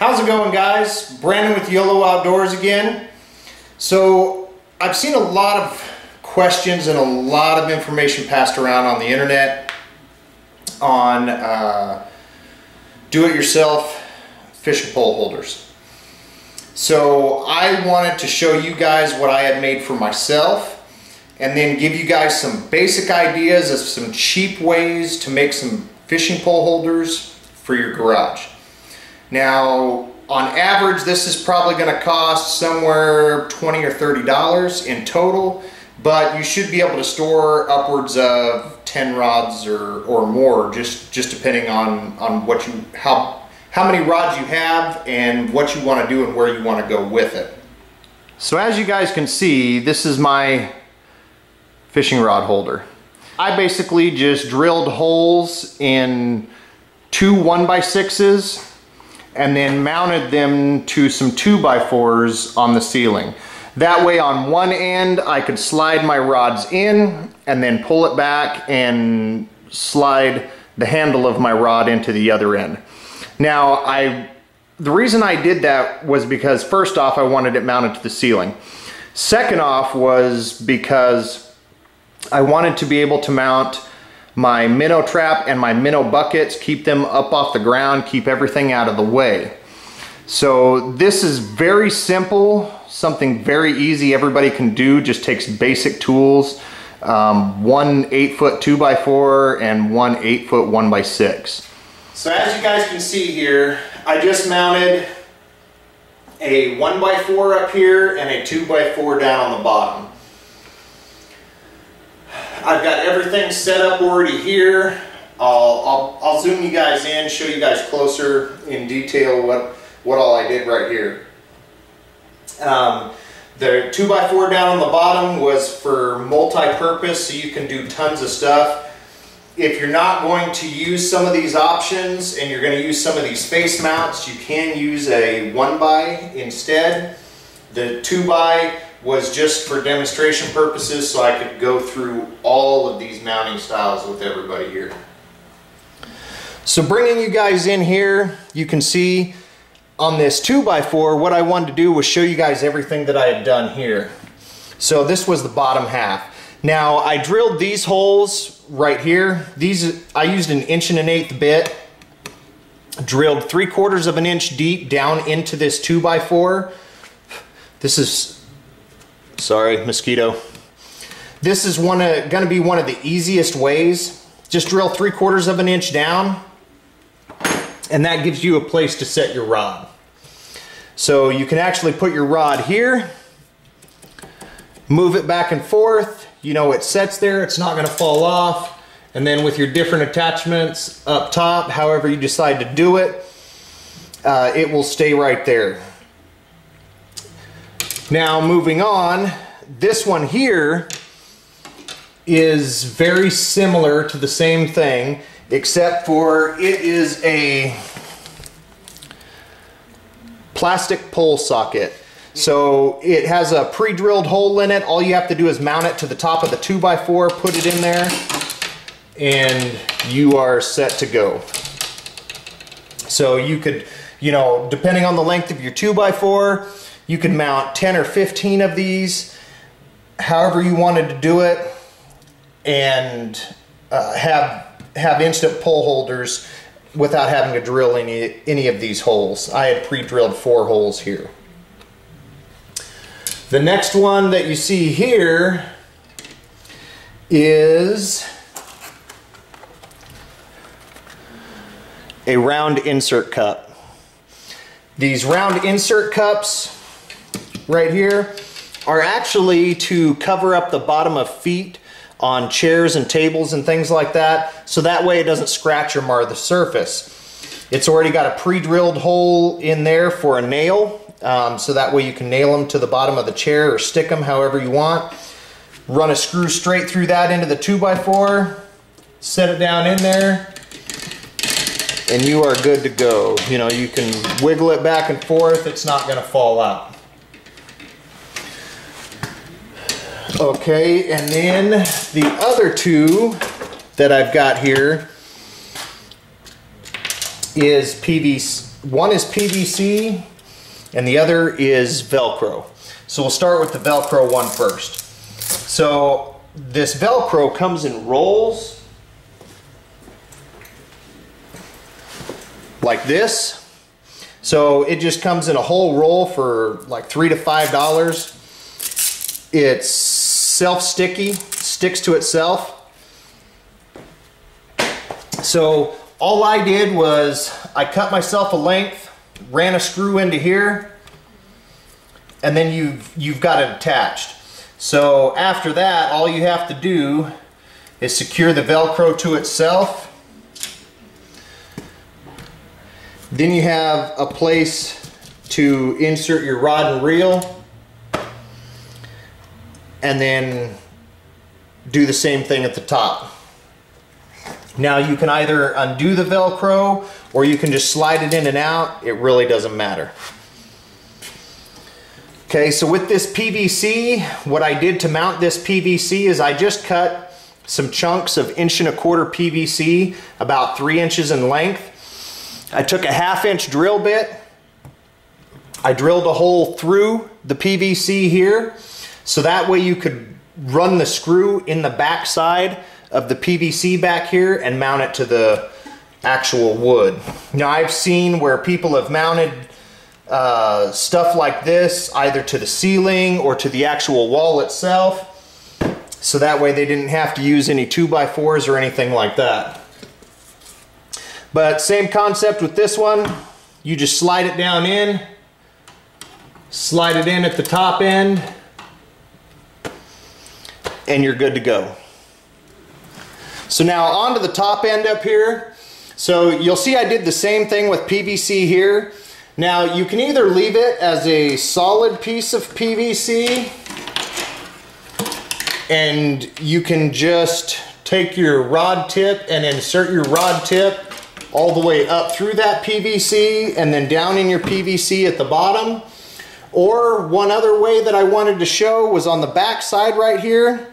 How's it going, guys? Brandon with YOLO Outdoors again. So I've seen a lot of questions and a lot of information passed around on the internet on do-it-yourself fishing pole holders. So I wanted to show you guys what I had made for myself and then give you guys some basic ideas of some cheap ways to make some fishing pole holders for your garage. Now, on average, this is probably going to cost somewhere $20 or $30 in total, but you should be able to store upwards of 10 rods or more, just depending on what you how many rods you have and what you want to do and where you want to go with it. So as you guys can see, this is my fishing rod holder. I basically just drilled holes in two 1x6s and then mounted them to some 2x4s on the ceiling. That way on one end I could slide my rods in and then pull it back and slide the handle of my rod into the other end. Now the reason I did that was because first off I wanted it mounted to the ceiling. Second off was because I wanted to be able to mount my minnow trap and my minnow buckets, keep them up off the ground, keep everything out of the way. So this is very simple, something very easy everybody can do, just takes basic tools. One 8-foot 2x4 and one 8-foot 1x6. So as you guys can see here, I just mounted a 1x4 up here and a 2x4 down on the bottom. I've got everything set up already here. I'll zoom you guys in, show you guys closer in detail what all I did right here. The 2x4 down on the bottom was for multi-purpose, so you can do tons of stuff. If you're not going to use some of these options and you're going to use some of these face mounts, you can use a 1x instead. The 2x was just for demonstration purposes, so I could go through all of these mounting styles with everybody here. So bringing you guys in here, you can see on this 2x4, what I wanted to do was show you guys everything that I had done here. So this was the bottom half. Now I drilled these holes right here. These, I used an 1.1/8 bit, drilled 3/4 of an inch deep down into this 2x4. This is, sorry, mosquito. This is going to be one of the easiest ways. Just drill 3/4 of an inch down, and that gives you a place to set your rod. So you can actually put your rod here, move it back and forth. You know it sets there, it's not going to fall off. And then with your different attachments up top, however you decide to do it, it will stay right there. Now moving on, this one here is very similar to the same thing, except for it is a plastic pole socket. So it has a pre-drilled hole in it. All you have to do is mount it to the top of the 2x4, put it in there, and you are set to go. So you could, you know, depending on the length of your 2x4, you could mount 10 or 15 of these, however you wanted to do it, and have instant pole holders without having to drill any of these holes. I had pre-drilled 4 holes here. The next one that you see here is a round insert cup. These round insert cups right here are actually to cover up the bottom of feet on chairs and tables and things like that, so that way it doesn't scratch or mar the surface. It's already got a pre-drilled hole in there for a nail, so that way you can nail them to the bottom of the chair or stick them however you want. Run a screw straight through that into the 2x4, set it down in there, and you are good to go. You know, you can wiggle it back and forth, it's not going to fall out. Okay, and then the other two that I've got here is one is PVC and the other is Velcro. So we'll start with the Velcro one first. So this Velcro comes in rolls like this. So it just comes in a whole roll for like $3 to $5. It's self-sticky, sticks to itself. So all I did was I cut myself a length, ran a screw into here, and then you've got it attached. So after that, all you have to do is secure the Velcro to itself. Then you have a place to insert your rod and reel, and then do the same thing at the top. Now you can either undo the Velcro or you can just slide it in and out. It really doesn't matter. Okay, so with this PVC, what I did to mount this PVC is I just cut some chunks of 1¼ PVC, about 3 inches in length. I took a 1/2 inch drill bit. I drilled a hole through the PVC here, so that way you could run the screw in the back side of the PVC back here and mount it to the actual wood. Now I've seen where people have mounted stuff like this either to the ceiling or to the actual wall itself, so that way they didn't have to use any 2x4s or anything like that. But same concept with this one. You just slide it down in, slide it in at the top end, and you're good to go. So now onto the top end up here. So you'll see I did the same thing with PVC here. Now you can either leave it as a solid piece of PVC, and you can just take your rod tip and insert your rod tip all the way up through that PVC and then down in your PVC at the bottom. Or one other way that I wanted to show was on the back side right here.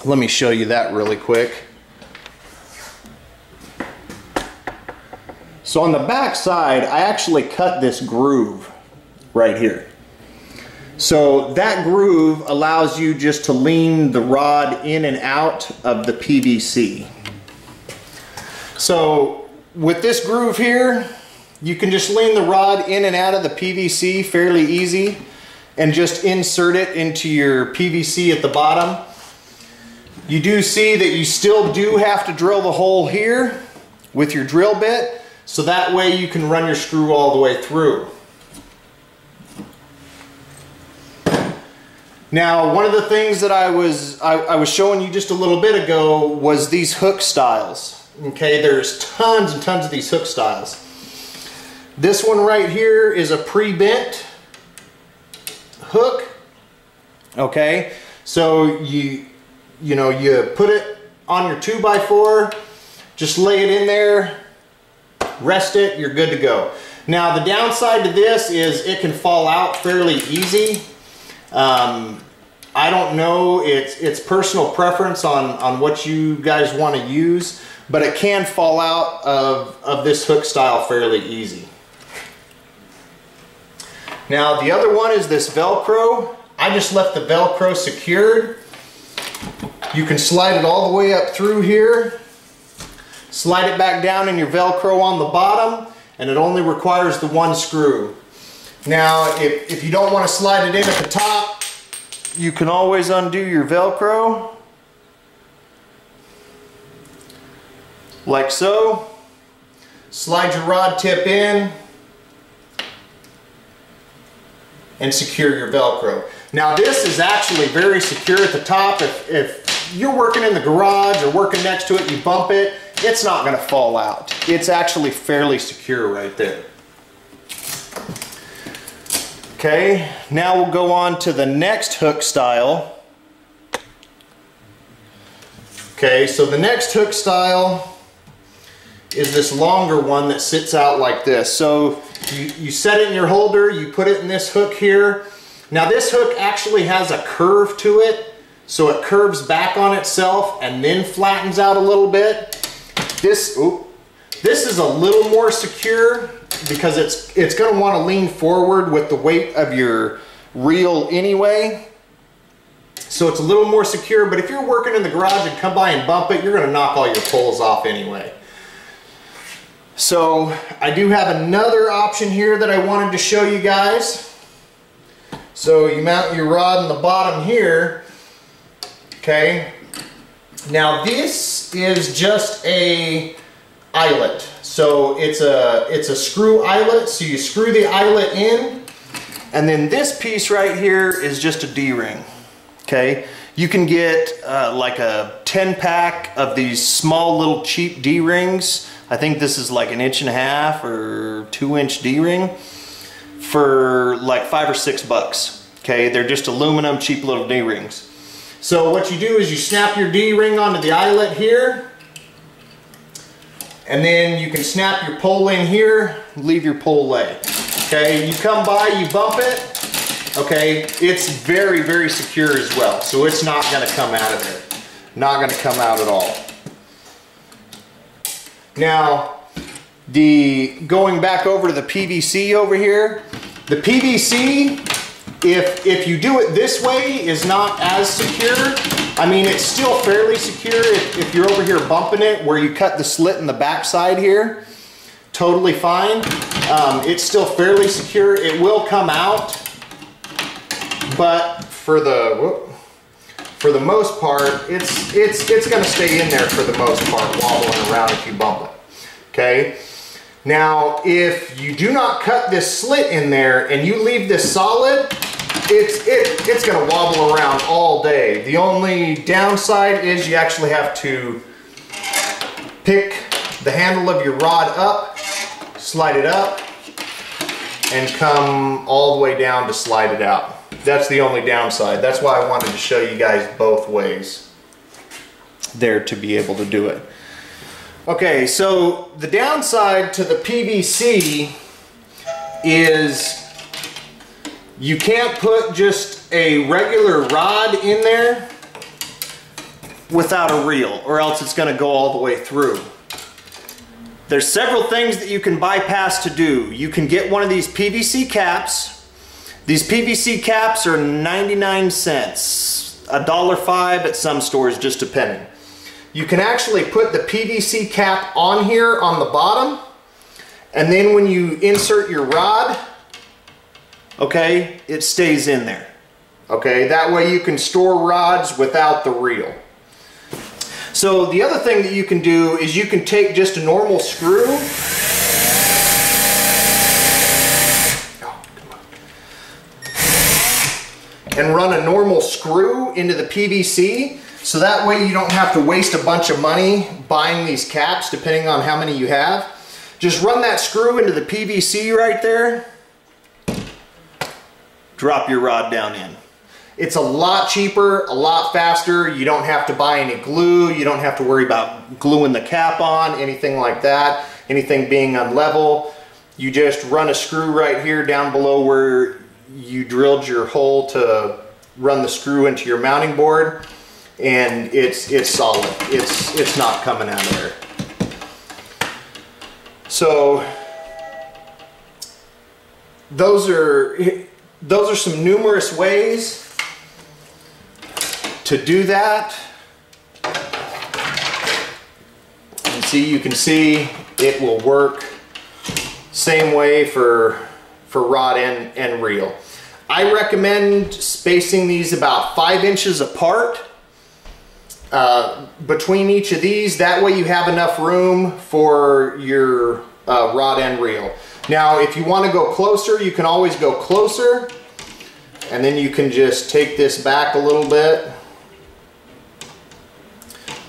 Let me show you that really quick. So on the back side, I actually cut this groove right here. So that groove allows you just to lean the rod in and out of the PVC. So with this groove here, you can just lean the rod in and out of the PVC fairly easy and just insert it into your PVC at the bottom. You do see that you still do have to drill the hole here with your drill bit, so that way you can run your screw all the way through. Now, one of the things that I was showing you just a little bit ago was these hook styles. Okay, there's tons and tons of these hook styles. This one right here is a pre-bent hook. Okay, so you put it on your 2x4, just lay it in there, rest it, you're good to go. Now the downside to this is it can fall out fairly easy. I don't know, it's personal preference on what you guys want to use, but it can fall out of this hook style fairly easy. Now the other one is this Velcro. I just left the Velcro secured. You can slide it all the way up through here, slide it back down in your Velcro on the bottom, and it only requires the one screw. Now if you don't want to slide it in at the top, you can always undo your Velcro like so. Slide your rod tip in and secure your Velcro. Now this is actually very secure at the top. If you're working in the garage or working next to it, you bump it, it's not going to fall out. It's actually fairly secure right there. Okay, now we'll go on to the next hook style. Okay, so the next hook style is this longer one that sits out like this. So you set it in your holder, you put it in this hook here. Now this hook actually has a curve to it, so it curves back on itself and then flattens out a little bit. This is a little more secure. because it's going to want to lean forward with the weight of your reel anyway. So it's a little more secure, but if you're working in the garage and come by and bump it, you're going to knock all your poles off anyway. So I do have another option here that I wanted to show you guys. So you mount your rod on the bottom here, okay? Now this is just a eyelet. So it's a screw eyelet, so you screw the eyelet in, and then this piece right here is just a D-ring. Okay, you can get like a 10-pack of these small little cheap D-rings. I think this is like 1.5 or 2-inch D-ring for like $5 or $6. Okay, they're just aluminum, cheap little D-rings. So what you do is you snap your D-ring onto the eyelet here, and then you can snap your pole in here, leave your pole lay. Okay, you come by, you bump it. Okay, it's very, very secure as well, so it's not going to come out of there. Not going to come out at all. Now, going back over to the PVC over here, the PVC, if you do it this way, is not as secure. I mean, it's still fairly secure if you're over here bumping it where you cut the slit in the back side here. Totally fine. It's still fairly secure. It will come out. But for the most part, it's going to stay in there for the most part, wobbling around if you bump it. Okay. Now, if you do not cut this slit in there and you leave this solid, it's going to wobble around all day. The only downside is you actually have to pick the handle of your rod up, slide it up, and come all the way down to slide it out. That's the only downside. That's why I wanted to show you guys both ways there to be able to do it. Okay, so the downside to the PVC is you can't put just a regular rod in there without a reel, or else it's going to go all the way through. There's several things that you can bypass to do. You can get one of these PVC caps. These PVC caps are 99 cents, $1.05 at some stores, just depending. You can actually put the PVC cap on here on the bottom, and then when you insert your rod, okay, it stays in there. Okay, that way you can store rods without the reel. So the other thing that you can do is you can take just a normal screw. And run a normal screw into the PVC, so that way you don't have to waste a bunch of money buying these caps depending on how many you have. Just run that screw into the PVC right there, drop your rod down in. It's a lot cheaper, a lot faster. You don't have to buy any glue, you don't have to worry about gluing the cap on, anything like that, anything being unlevel. You just run a screw right here down below where you drilled your hole to run the screw into your mounting board, and it's solid. It's not coming out of there. So those are some numerous ways to do that. And you can see it will work same way for rod and reel. I recommend spacing these about 5 inches apart between each of these. That way you have enough room for your rod and reel. Now if you want to go closer, you can always go closer, and then you can just take this back a little bit,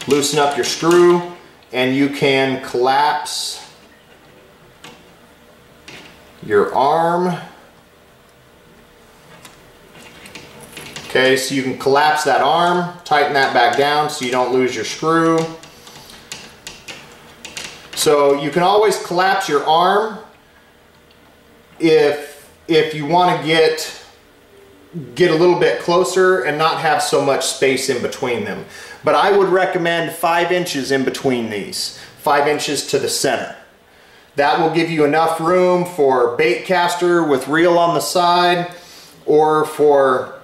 loosen up your screw, and you can collapse your arm. Okay, so you can collapse that arm, tighten that back down so you don't lose your screw. So you can always collapse your arm if you want to get a little bit closer and not have so much space in between them. But I would recommend 5 inches in between these, 5 inches to the center. That will give you enough room for bait caster with reel on the side, or for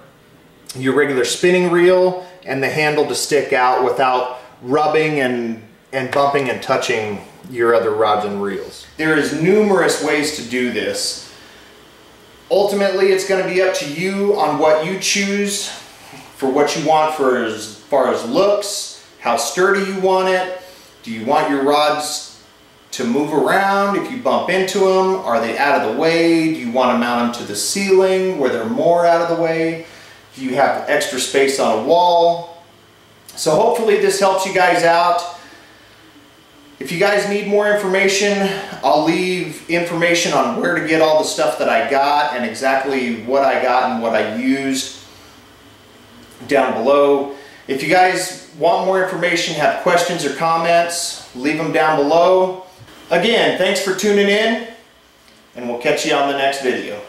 your regular spinning reel and the handle to stick out without rubbing and bumping and touching your other rods and reels. There is numerous ways to do this. Ultimately, it's going to be up to you on what you choose for what you want for as far as looks, how sturdy you want it. Do you want your rods to move around if you bump into them? Are they out of the way? Do you want to mount them to the ceiling where they're more out of the way? Do you have extra space on a wall? So hopefully this helps you guys out. If you guys need more information, I'll leave information on where to get all the stuff that I got and exactly what I got and what I used down below. If you guys want more information, have questions or comments, leave them down below. Again, thanks for tuning in, and we'll catch you on the next video.